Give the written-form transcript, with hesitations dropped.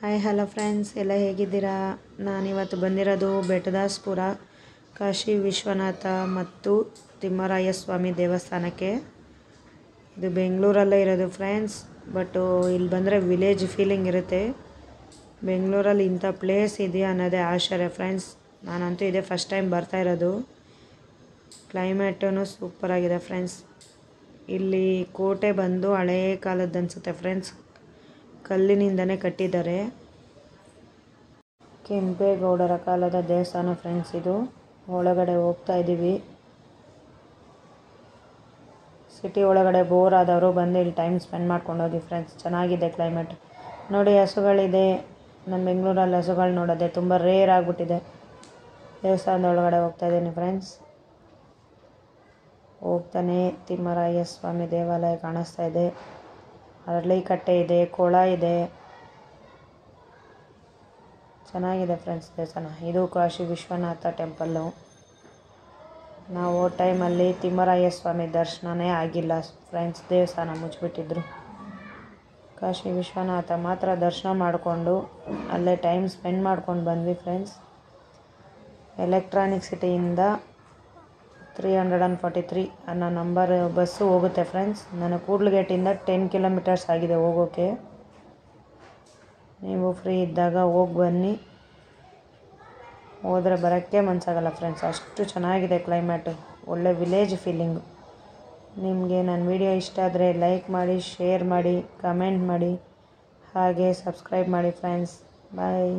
Hi hello friends, ಎಲ್ಲ ಹೇಗಿದ್ದೀರಾ? ನಾನಿವತ್ತು ಬಂದಿರೋದು ಬೆಟ್ಟದಾಸ್ಪುರ ಕಾಶಿ ವಿಶ್ವನಾಥ ಮತ್ತು ತಿಮ್ಮರಾಯ ಸ್ವಾಮಿ ದೇವಸ್ಥಾನಕ್ಕೆ. ಇದು ಬೆಂಗಳೂರಲ್ಲೇ ಇರೋದು ಫ್ರೆಂಡ್ಸ್, ಬಟ್ಟು ಇಲ್ಲಿ ಬಂದರೆ ವಿಲೇಜ್ ಫೀಲಿಂಗ್ ಇರುತ್ತೆ. ಬೆಂಗಳೂರಲ್ಲಿ ಇಂಥ ಪ್ಲೇಸ್ ಇದೆಯಾ ಅನ್ನೋದೇ ಆಶ್ಚರ್ಯ ಫ್ರೆಂಡ್ಸ್. ನಾನಂತೂ ಇದೇ ಫಸ್ಟ್ ಟೈಮ್ ಬರ್ತಾ ಇರೋದು. ಕ್ಲೈಮೇಟೂ ಸೂಪರಾಗಿದೆ ಫ್ರೆಂಡ್ಸ್. ಇಲ್ಲಿ ಕೋಟೆ ಬಂದು ಹಳೇ ಕಾಲದ್ದು ಅನಿಸುತ್ತೆ ಫ್ರೆಂಡ್ಸ್, ಕಲ್ಲಿನಿಂದನೇ ಕಟ್ಟಿದ್ದಾರೆ. ಕೆಂಪೇಗೌಡರ ಕಾಲದ ದೇವಸ್ಥಾನ ಫ್ರೆಂಡ್ಸ್. ಇದು ಒಳಗಡೆ ಹೋಗ್ತಾ ಇದ್ದೀವಿ. ಸಿಟಿ ಒಳಗಡೆ ಬೋರ್ ಆದವರು ಬಂದು ಇಲ್ಲಿ ಟೈಮ್ ಸ್ಪೆಂಡ್ ಮಾಡ್ಕೊಂಡು ಹೋಗಿ ಫ್ರೆಂಡ್ಸ್. ಚೆನ್ನಾಗಿದೆ ಕ್ಲೈಮೇಟ್. ನೋಡಿ, ಹಸುಗಳಿದೆ. ನಮ್ಮ ಬೆಂಗಳೂರಲ್ಲಿ ಹಸುಗಳು ನೋಡೋದೆ ತುಂಬ ರೇರ್ ಆಗಿಬಿಟ್ಟಿದೆ. ದೇವಸ್ಥಾನದ ಒಳಗಡೆ ಹೋಗ್ತಾ ಇದ್ದೀನಿ ಫ್ರೆಂಡ್ಸ್. ಹೋಗ್ತಾನೆ ತಿಮ್ಮರಾಯ ಸ್ವಾಮಿ ದೇವಾಲಯ ಕಾಣಿಸ್ತಾ ಇದೆ. ಅರಳಿಕಟ್ಟೆ ಇದೆ, ಕೊಳ ಇದೆ. ಚೆನ್ನಾಗಿದೆ ಫ್ರೆಂಡ್ಸ್ ದೇವಸ್ಥಾನ. ಇದು ಕಾಶಿ ವಿಶ್ವನಾಥ ಟೆಂಪಲ್ಲು. ನಾವು ಟೈಮಲ್ಲಿ ತಿಮ್ಮರಾಯ ಸ್ವಾಮಿ ದರ್ಶನನೇ ಆಗಿಲ್ಲ ಫ್ರೆಂಡ್ಸ್. ದೇವಸ್ಥಾನ ಮುಚ್ಚಿಬಿಟ್ಟಿದ್ರು. ಕಾಶಿ ವಿಶ್ವನಾಥ ಮಾತ್ರ ದರ್ಶನ ಮಾಡಿಕೊಂಡು ಅಲ್ಲೇ ಟೈಮ್ ಸ್ಪೆಂಡ್ ಮಾಡ್ಕೊಂಡು ಬಂದ್ವಿ ಫ್ರೆಂಡ್ಸ್. ಎಲೆಕ್ಟ್ರಾನಿಕ್ ಸಿಟಿಯಿಂದ 343 ಅನ್ನೋ ನಂಬರ್ ಬಸ್ಸು ಹೋಗುತ್ತೆ ಫ್ರೆಂಡ್ಸ್. ನಾನು ಕೂಡ್ಲುಗೇಟಿಂದ 10 ಕಿಲೋಮೀಟರ್ಸ್ ಆಗಿದೆ ಹೋಗೋಕ್ಕೆ. ನೀವು ಫ್ರೀ ಇದ್ದಾಗ ಹೋಗಿ ಬನ್ನಿ. ಹೋದರೆ ಬರೋಕ್ಕೆ ಮನಸ್ಸಾಗಲ್ಲ ಫ್ರೆಂಡ್ಸ್, ಅಷ್ಟು ಚೆನ್ನಾಗಿದೆ ಕ್ಲೈಮೇಟು. ಒಳ್ಳೆ ವಿಲೇಜ್ ಫೀಲಿಂಗು. ನಿಮಗೆ ನನ್ನ ವಿಡಿಯೋ ಇಷ್ಟ ಆದರೆ ಲೈಕ್ ಮಾಡಿ, ಶೇರ್ ಮಾಡಿ, ಕಮೆಂಟ್ ಮಾಡಿ, ಹಾಗೆ ಸಬ್ಸ್ಕ್ರೈಬ್ ಮಾಡಿ ಫ್ರೆಂಡ್ಸ್. ಬಾಯ್.